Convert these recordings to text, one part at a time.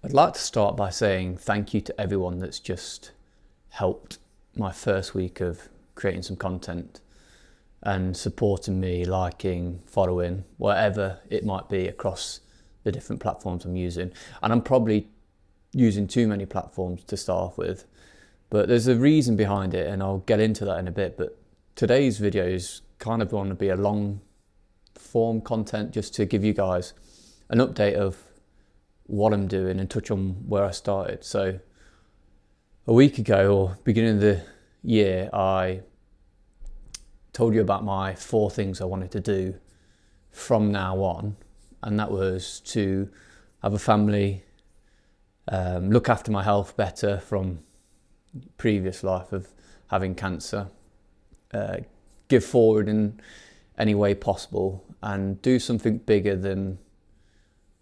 I'd like to start by saying thank you to everyone that's just helped my first week of creating some content and supporting me, liking, following, whatever it might be across the different platforms I'm using. And I'm probably using too many platforms to start off with, but there's a reason behind it, and I'll get into that in a bit. But today's video is kind of going to be a long form content just to give you guys an update of what I'm doing and touch on where I started. So a week ago, or beginning of the year, I told you about my 4 things I wanted to do from now on, and that was to have a family, look after my health better from previous life of having cancer, give forward in any way possible, and do something bigger than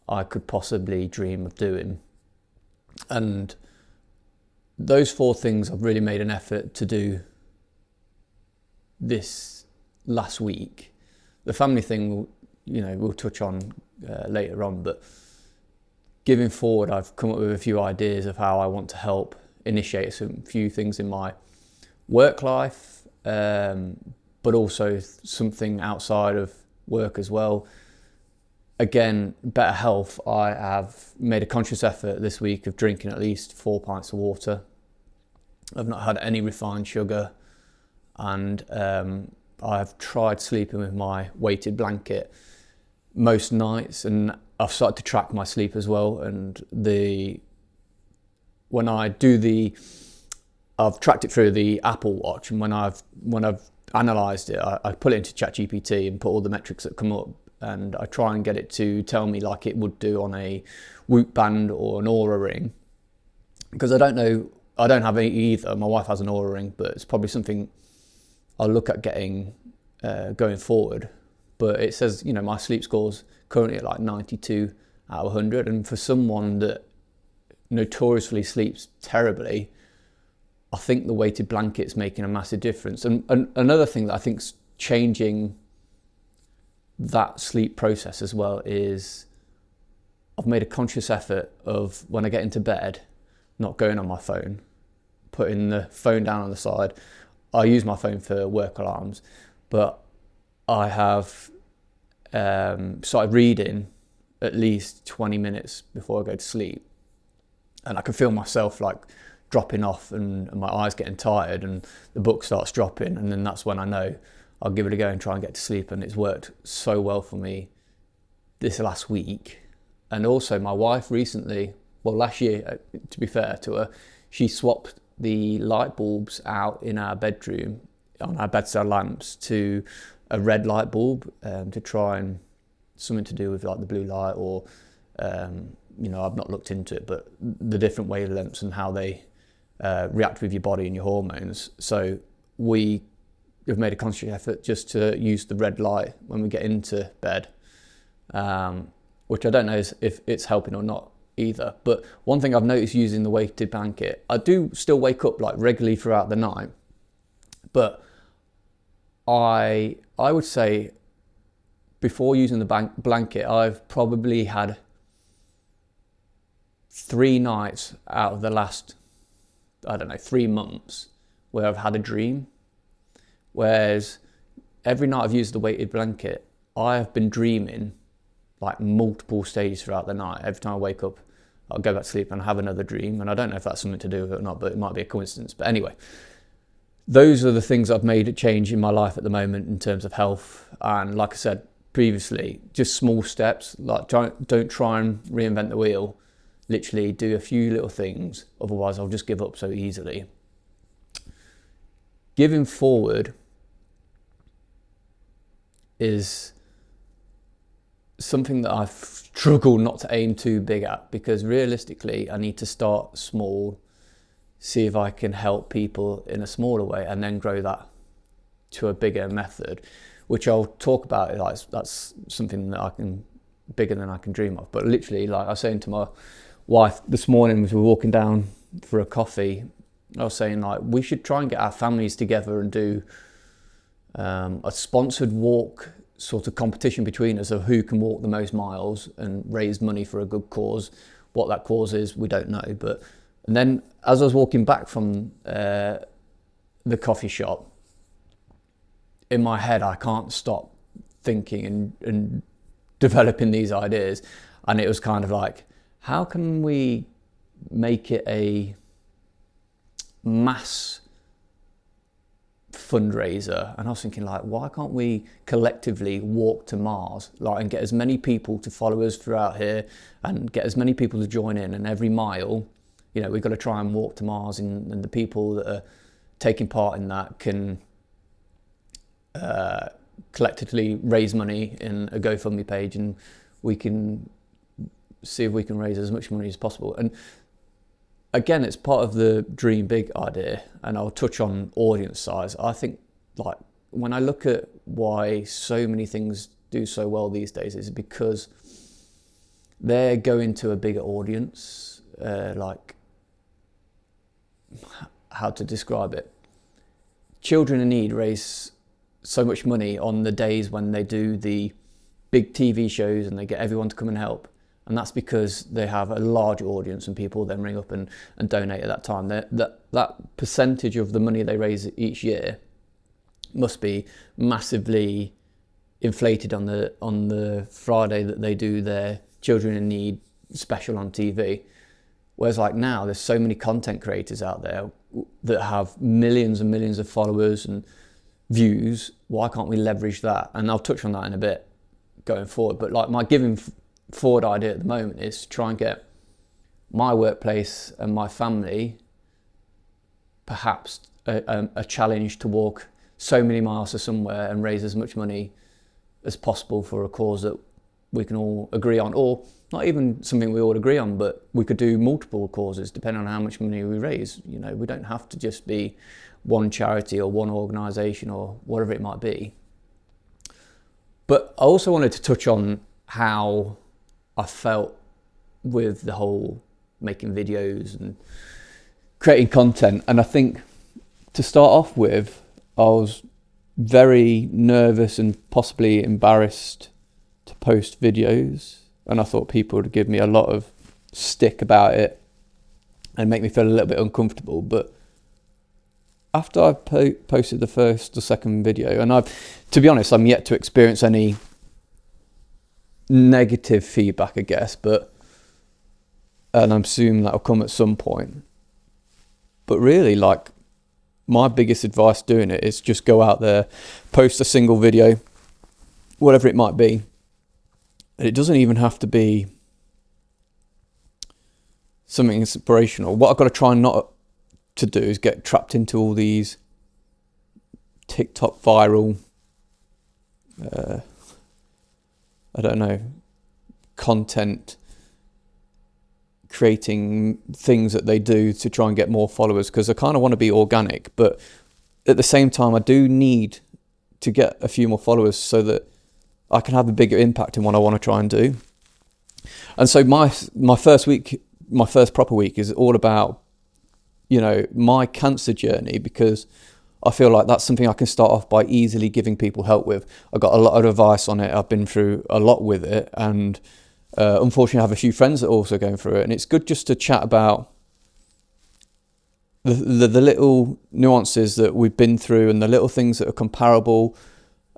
I could possibly dream of doing. And those 4 things I've really made an effort to do this last week. The family thing, we'll touch on later on, but giving forward, I've come up with a few ideas of how I want to help initiate some few things in my work life, but also something outside of work as well. Again, better health. I have made a conscious effort this week of drinking at least 4 pints of water. I've not had any refined sugar, and I've tried sleeping with my weighted blanket most nights, and I've started to track my sleep as well. And I've tracked it through the Apple Watch, and when I've analysed it, I put it into ChatGPT and put all the metrics that come up, and I try and get it to tell me like it would do on a Whoop band or an Oura ring, because I don't have any either. My wife has an Oura ring, but it's probably something I'll look at getting going forward. But it says, my sleep score's currently at like 92 out of 100, and for someone that notoriously sleeps terribly, I think the weighted blanket's making a massive difference. And another thing that I think's changing that sleep process as well is I've made a conscious effort of, when I get into bed, not going on my phone, putting the phone down on the side. I use my phone for work alarms, but I have started reading at least 20 minutes before I go to sleep, and I can feel myself like dropping off and my eyes getting tired, and the book starts dropping, and then that's when I know I'll give it a go and try and get to sleep. And it's worked so well for me this last week. And also my wife recently, last year, to be fair to her, she swapped the light bulbs out in our bedroom on our bedside lamps to a red light bulb, to try and something to do with like the blue light, or I've not looked into it, but the different wavelengths and how they react with your body and your hormones. So we have made a conscious effort just to use the red light when we get into bed, which I don't know if it's helping or not either. But one thing I've noticed using the weighted blanket, I do still wake up like regularly throughout the night, but I would say before using the blanket, I've probably had 3 nights out of the last, 3 months where I've had a dream. Whereas every night I've used the weighted blanket, I have been dreaming like multiple stages throughout the night. Every time I wake up, I'll go back to sleep and have another dream. And I don't know if that's something to do with it or not, but it might be a coincidence. But anyway, those are the things I've made a change in my life at the moment in terms of health. And like I said previously, just small steps. Like don't try and reinvent the wheel. Literally do a few little things. Otherwise, I'll just give up so easily. Giving forward is something that I've struggled not to aim too big at, because realistically I need to start small, see if I can help people in a smaller way, and then grow that to a bigger method, which I'll talk about. Like, that's something that bigger than I can dream of. But literally, like I was saying to my wife this morning as we were walking down for a coffee, I was saying like we should try and get our families together and do a sponsored walk sort of competition between us of who can walk the most miles and raise money for a good cause, What that cause is, we don't know. But and then as I was walking back from the coffee shop, in my head, I can't stop thinking and developing these ideas. And it was kind of like, how can we make it a mass fundraiser? And I was thinking, like, why can't we collectively walk to Mars, like, and get as many people to follow us throughout here and get as many people to join in, and every mile, you know, we've got to try and walk to Mars, and the people that are taking part in that can collectively raise money in a GoFundMe page, and we can see if we can raise as much money as possible. And again, it's part of the dream big idea, and I'll touch on audience size. I think, like, when I look at why so many things do so well these days, is because they're going to a bigger audience. Like, how to describe it? Children in Need raise so much money on the days when they do the big TV shows and they get everyone to come and help. And that's because they have a large audience and people then ring up and donate at that time. That percentage of the money they raise each year must be massively inflated on the Friday that they do their Children in Need special on TV. Whereas, like, now there's so many content creators out there that have millions and millions of followers and views. Why can't we leverage that? And I'll touch on that in a bit going forward. But, like, my giving forward idea at the moment is to try and get my workplace and my family perhaps a challenge to walk so many miles to somewhere and raise as much money as possible for a cause that we can all agree on, or not even something we all agree on, but we could do multiple causes depending on how much money we raise. You know, we don't have to just be one charity or one organisation or whatever it might be. But I also wanted to touch on how I felt with the whole making videos and creating content. And I think, to start off with, I was very nervous and possibly embarrassed to post videos, and I thought people would give me a lot of stick about it and make me feel a little bit uncomfortable. But after I posted the first or second video, and to be honest, I'm yet to experience any negative feedback, I guess, and I'm assuming that'll come at some point. But really, like, my biggest advice doing it is just go out there, post a single video, whatever it might be. And it doesn't even have to be something inspirational. What I've got to try not to do is get trapped into all these TikTok viral I don't know, content creating things that they do to try and get more followers, because I kind of want to be organic, but at the same time I do need to get a few more followers so that I can have a bigger impact in what I want to try and do. And so my first proper week is all about, you know, my cancer journey, because I feel like that's something I can start off by easily giving people help with. I got a lot of advice on it. I've been through a lot with it, and unfortunately I have a few friends that are also going through it, and it's good just to chat about the little nuances that we've been through and the little things that are comparable,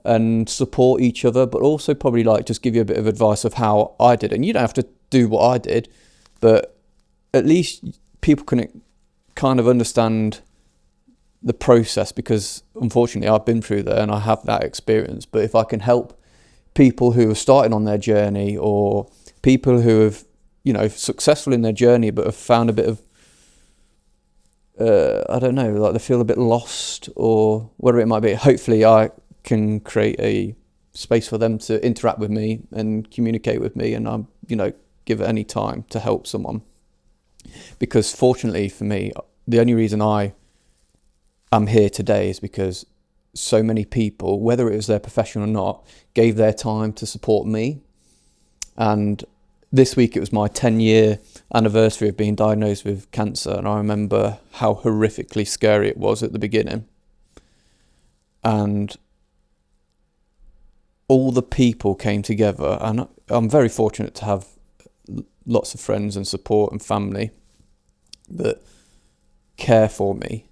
and support each other, but also probably like just give you a bit of advice of how I did. And you don't have to do what I did, but at least people can kind of understand the process, because unfortunately I've been through there and I have that experience. But if I can help people who are starting on their journey, or people who have, you know, successful in their journey but have found a bit of I don't know, like they feel a bit lost or whatever it might be, hopefully I can create a space for them to interact with me and communicate with me, and I'm, you know, give it any time to help someone. Because fortunately for me, the only reason I am here today is because so many people, whether it was their profession or not, gave their time to support me. And this week it was my 10-year anniversary of being diagnosed with cancer, and I remember how horrifically scary it was at the beginning. And all the people came together, and I'm very fortunate to have lots of friends and support and family that care for me.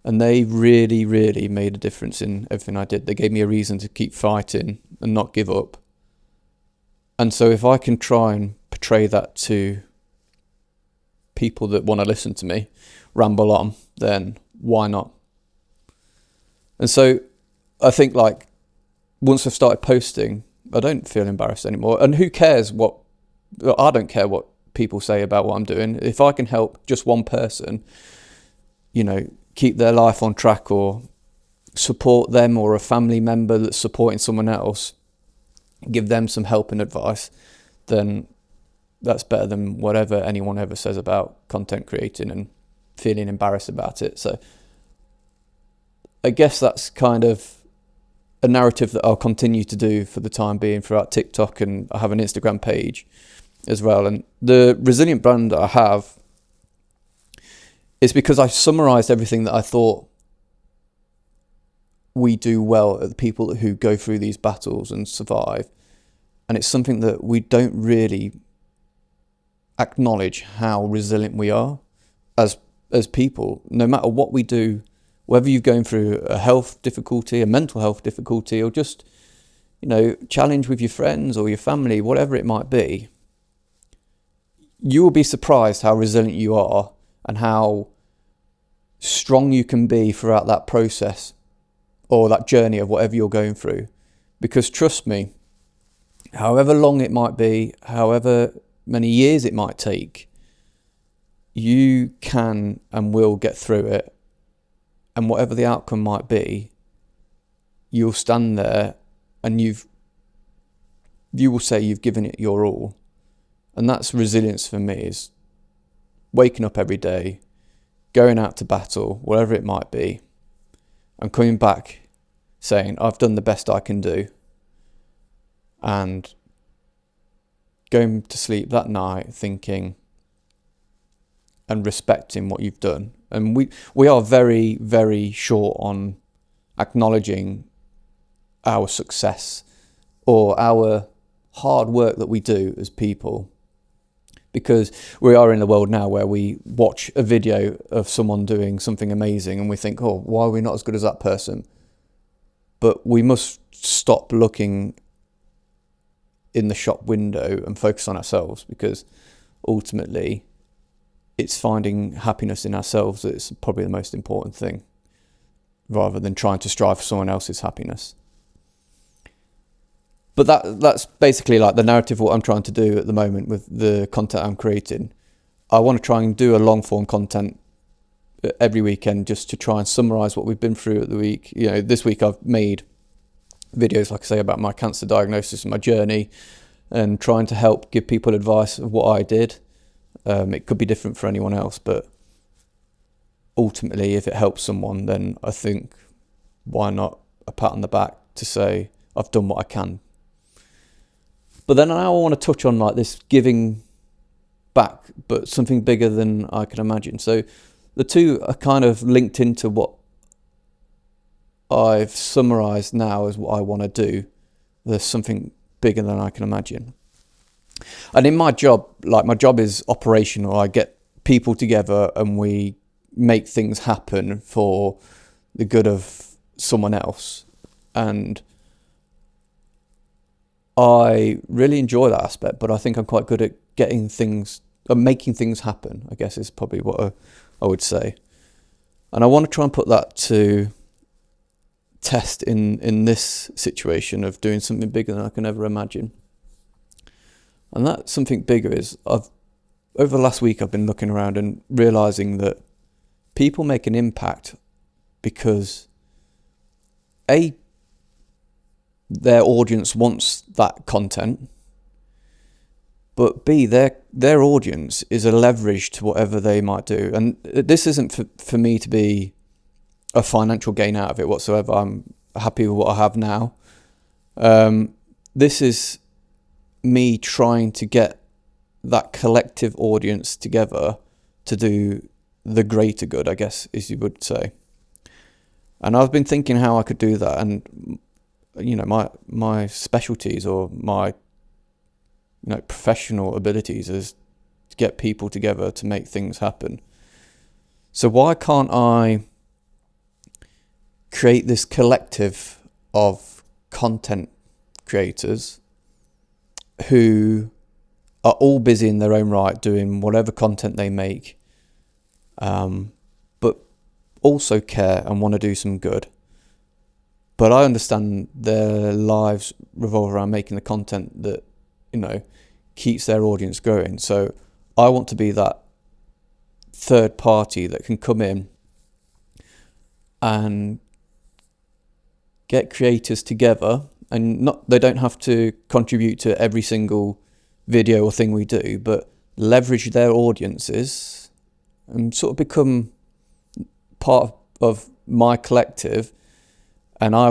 And they really, really made a difference in everything I did. They gave me a reason to keep fighting and not give up. And so if I can try and portray that to people that want to listen to me ramble on, then why not? And so I think, like, once I've started posting, I don't feel embarrassed anymore. And who cares what, I don't care what people say about what I'm doing. If I can help just one person, you know, keep their life on track, or support them, or a family member that's supporting someone else, give them some help and advice, then that's better than whatever anyone ever says about content creating and feeling embarrassed about it. So I guess that's kind of a narrative that I'll continue to do for the time being throughout TikTok, and I have an Instagram page as well. And the resilient brand that I have is because I summarized everything that I thought we do well at the people who go through these battles and survive. And it's something that we don't really acknowledge, how resilient we are as people, no matter what we do. Whether you're going through a health difficulty, a mental health difficulty, or just, you know, challenge with your friends or your family, whatever it might be, you will be surprised how resilient you are and how strong you can be throughout that process or that journey of whatever you're going through. Because trust me, however long it might be, however many years it might take, you can and will get through it. And whatever the outcome might be, you'll stand there and you will say you've given it your all. And that's resilience for me, is waking up every day, going out to battle, whatever it might be, and coming back saying, I've done the best I can do. And going to sleep that night thinking and respecting what you've done. And we are very, very short on acknowledging our success or our hard work that we do as people, because we are in a world now where we watch a video of someone doing something amazing and we think, oh, why are we not as good as that person? But we must stop looking in the shop window and focus on ourselves, because ultimately it's finding happiness in ourselves that's probably the most important thing, rather than trying to strive for someone else's happiness. But that's basically like the narrative of what I'm trying to do at the moment with the content I'm creating. I want to try and do a long form content every weekend, just to try and summarize what we've been through at the week. You know, this week I've made videos, like I say, about my cancer diagnosis and my journey, and trying to help give people advice of what I did. It could be different for anyone else, but ultimately, if it helps someone, then I think, why not a pat on the back to say I've done what I can. But then now I want to touch on like this giving back, but something bigger than I can imagine. So the two are kind of linked into what I've summarized now as what I want to do. There's something bigger than I can imagine. And in my job, like, my job is operational. I get people together and we make things happen for the good of someone else. And I really enjoy that aspect, but I think I'm quite good at getting things, making things happen, I guess is probably what I would say. And I want to try and put that to test in this situation of doing something bigger than I can ever imagine. And that something bigger is, over the last week I've been looking around and realising that people make an impact because A, their audience wants that content, but B, their audience is a leverage to whatever they might do. And this isn't for me to be a financial gain out of it whatsoever. I'm happy with what I have now. This is me trying to get that collective audience together to do the greater good, I guess, as you would say. And I've been thinking how I could do that. And, you know, my specialties or my professional abilities is to get people together to make things happen. So why can't I create this collective of content creators who are all busy in their own right doing whatever content they make, but also care and want to do some good. But I understand their lives revolve around making the content that, keeps their audience growing. So I want to be that third party that can come in and get creators together, and they don't have to contribute to every single video or thing we do, but leverage their audiences and sort of become part of my collective. And I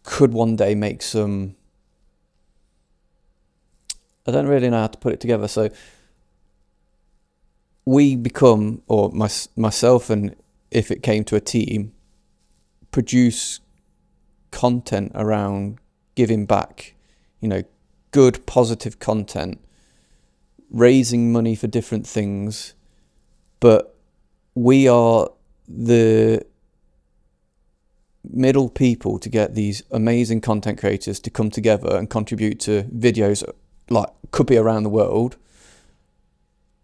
could one day make some, I don't really know how to put it together. So we become, or myself, and if it came to a team, produce content around giving back, good positive content, raising money for different things. But we are the middle people to get these amazing content creators to come together and contribute to videos, like could be around the world,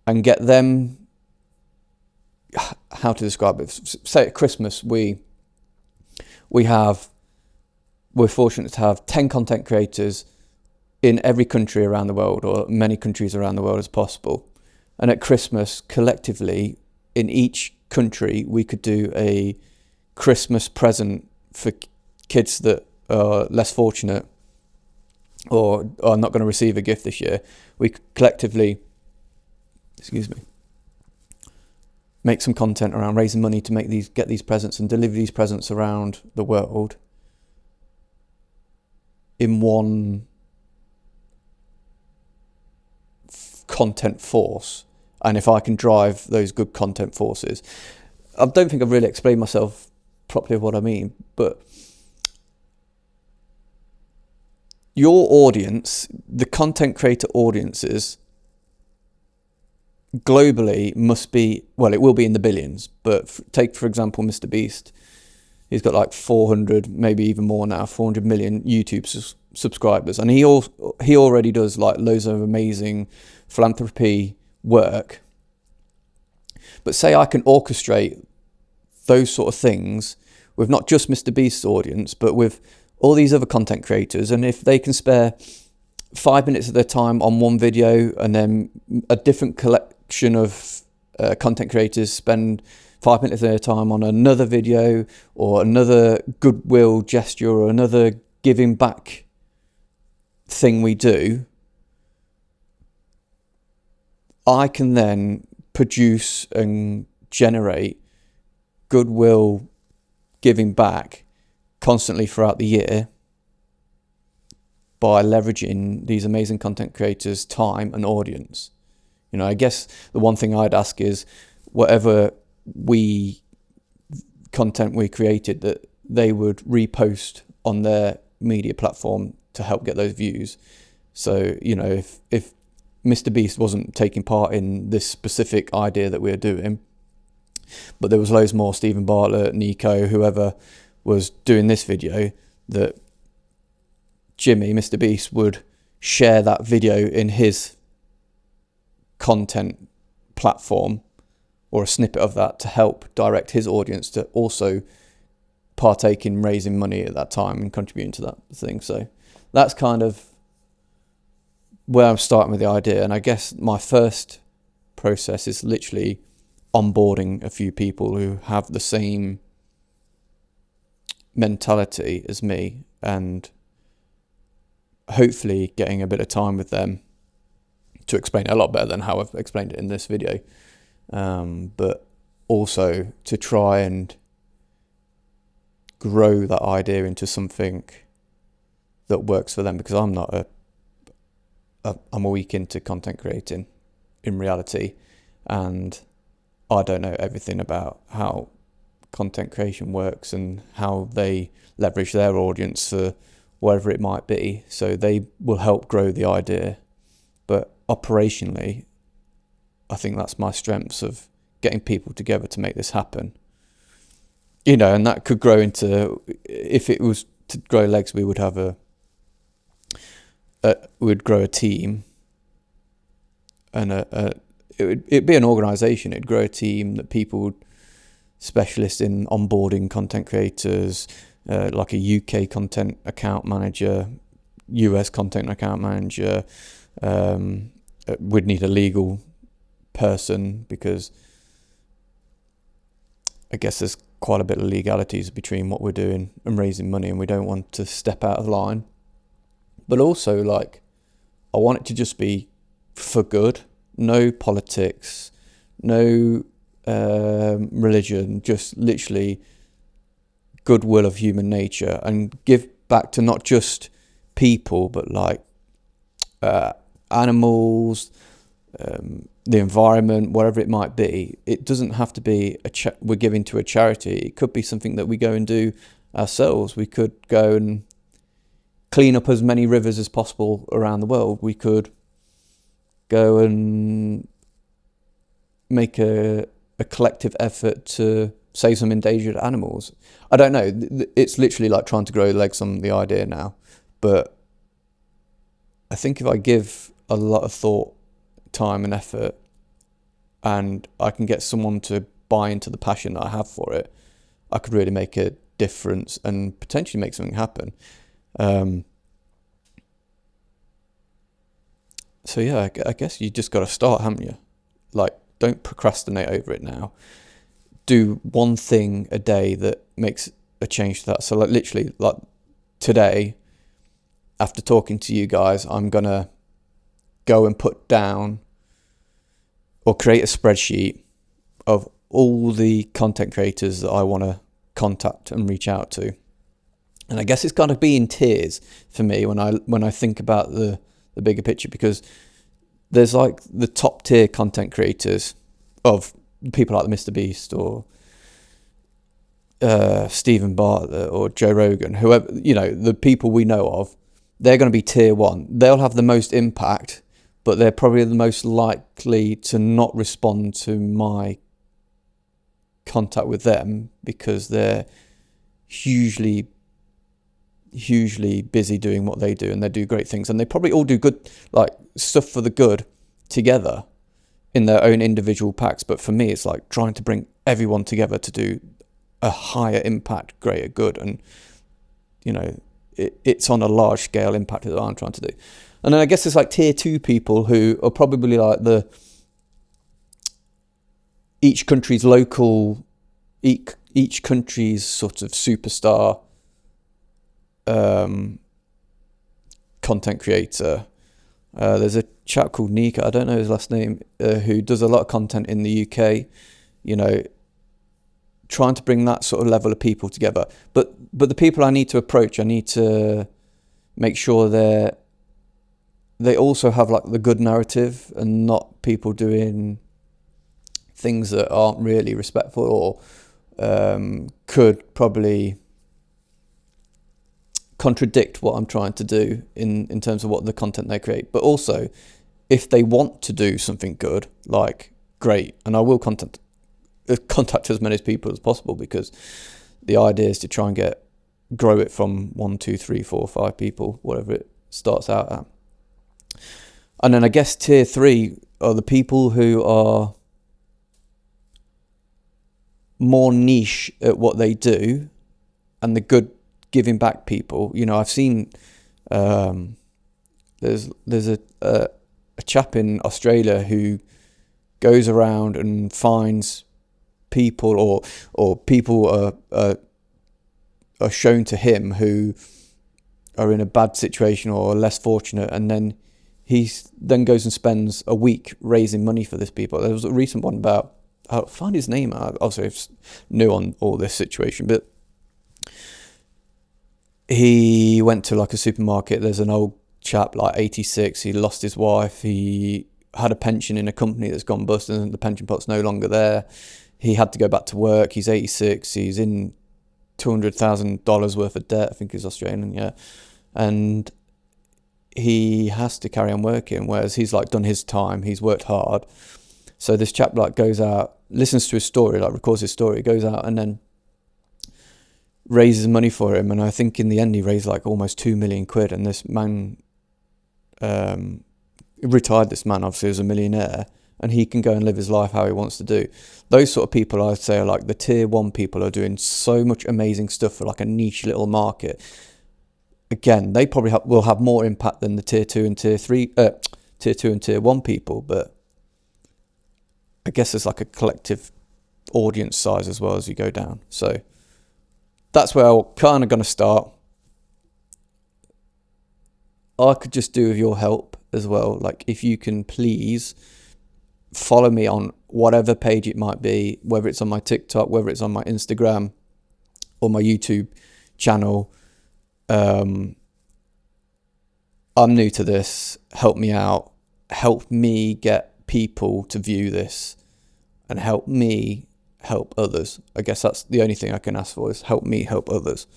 and get them, how to describe it, say at Christmas we're fortunate to have 10 content creators in every country around the world, or many countries around the world as possible. And at Christmas, collectively, in each country, we could do a Christmas present for kids that are less fortunate or are not going to receive a gift this year. We could collectively, make some content around raising money to get these presents and deliver these presents around the world in one content force. And if I can drive those good content forces, I don't think I've really explained myself properly of what I mean, but your audience, the content creator audiences globally must be, well, it will be in the billions, but take, for example, Mr. Beast. He's got like 400, maybe even more now, 400 million YouTube subscribers. And he already does like loads of amazing philanthropy work. But say I can orchestrate those sort of things with not just Mr. Beast's audience, but with all these other content creators. And if they can spare 5 minutes of their time on one video, and then a different collection of content creators spend 5 minutes of their time on another video, or another goodwill gesture, or another giving back thing we do, I can then produce and generate goodwill giving back constantly throughout the year by leveraging these amazing content creators' time and audience. I guess the one thing I'd ask is whatever content we created, that they would repost on their media platform to help get those views. So, if Mr. Beast wasn't taking part in this specific idea that we're doing, but there was loads more, Stephen Bartlett, Nico, whoever was doing this video, that Jimmy, Mr. Beast, would share that video in his content platform, or a snippet of that, to help direct his audience to also partake in raising money at that time and contributing to that thing. So that's kind of where I'm starting with the idea. And I guess my first process is literally onboarding a few people who have the same mentality as me, and hopefully getting a bit of time with them to explain it a lot better than how I've explained it in this video. But also to try and grow that idea into something that works for them, because I'm a week into content creating in reality, and I don't know everything about how content creation works and how they leverage their audience for whatever it might be. So they will help grow the idea. But operationally, I think that's my strengths of getting people together to make this happen. You know, and that could grow into, if it was to grow legs, we would have we'd grow a team, and it'd be an organisation. It'd grow a team that people specialists in onboarding content creators, like a UK content account manager, US content account manager. We'd need a legal person, because I guess there's quite a bit of legalities between what we're doing and raising money, and we don't want to step out of line. But also, like, I want it to just be for good. No politics, no religion, just literally goodwill of human nature, and give back to not just people, but like animals, the environment, whatever it might be. It doesn't have to be we're giving to a charity. It could be something that we go and do ourselves. We could go and clean up as many rivers as possible around the world. We could go and make a collective effort to save some endangered animals. I don't know. It's literally like trying to grow legs on the idea now. But I think if I give a lot of thought, time and effort, and I can get someone to buy into the passion that I have for it, I could really make a difference and potentially make something happen. So yeah, I guess you just got to start, haven't you? Like, don't procrastinate over it now. Do one thing a day that makes a change to that. So like literally, like today, after talking to you guys, I'm gonna go and put down or create a spreadsheet of all the content creators that I want to contact and reach out to. And I guess it's got to be in tiers for me when I think about the bigger picture, because there's like the top tier content creators of people like the Mr. Beast or Stephen Bartlett or Joe Rogan, whoever, you know, the people we know of. They're going to be tier one. They'll have the most impact, but they're probably the most likely to not respond to my contact with them, because they're hugely busy doing what they do, and they do great things, and they probably all do good, like stuff for the good together in their own individual packs. But for me, it's like trying to bring everyone together to do a higher impact, greater good, and you know, it's on a large scale impact that I'm trying to do. And then I guess it's like tier two people who are probably like each country's local, each country's sort of superstar content creator. There's a chap called Nika, I don't know his last name, who does a lot of content in the UK, you know, trying to bring that sort of level of people together. But the people I need to approach, I need to make sure they also have like the good narrative, and not people doing things that aren't really respectful or could probably contradict what I'm trying to do in terms of what the content they create. But also, if they want to do something good, like, great, and I will contact as many people as possible, because the idea is to try and grow it from 1, 2, 3, 4, 5 people, whatever it starts out at. And then I guess tier 3 are the people who are more niche at what they do, and the good giving back people. You know, I've seen there's a chap in Australia who goes around and finds people, or people are shown to him who are in a bad situation or less fortunate, and then he then goes and spends a week raising money for these people. There was a recent one about, I'll find his name out, obviously I'm new on all this situation, but he went to like a supermarket. There's an old chap, like 86, he lost his wife, he had a pension in a company that's gone bust, and the pension pot's no longer there. He had to go back to work. He's 86, he's in $200,000 worth of debt, I think he's Australian, yeah. and he has to carry on working, whereas he's like done his time, he's worked hard. So this chap like goes out, listens to his story, like records his story, goes out and then raises money for him, and I think in the end he raised like almost 2 million quid, and this man retired. This man obviously is a millionaire, and he can go and live his life how he wants to do. Those sort of people, I'd say, are like the tier 1 people, are doing so much amazing stuff for like a niche little market. Again, they probably will have more impact than the tier 2 and tier 3, tier 2 and tier 1 people, but I guess it's like a collective audience size as well as you go down. So that's where I'm kind of going to start. I could just do with your help as well. Like, if you can please follow me on whatever page it might be, whether it's on my TikTok, whether it's on my Instagram or my YouTube channel. I'm new to this. Help me out. Help me get people to view this, and help me help others. I guess that's the only thing I can ask for, is help me help others.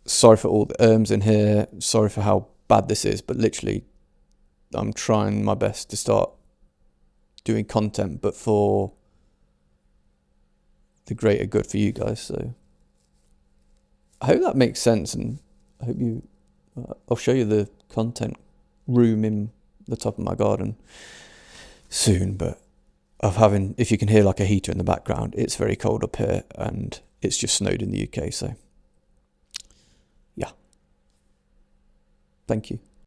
Sorry for all the in here. Sorry for how bad this is, but literally I'm trying my best to start doing content, but for the greater good for you guys. So I hope that makes sense, and I hope you I'll show you the content room in the top of my garden soon, but if you can hear like a heater in the background, it's very cold up here, and it's just snowed in the UK. So yeah, thank you.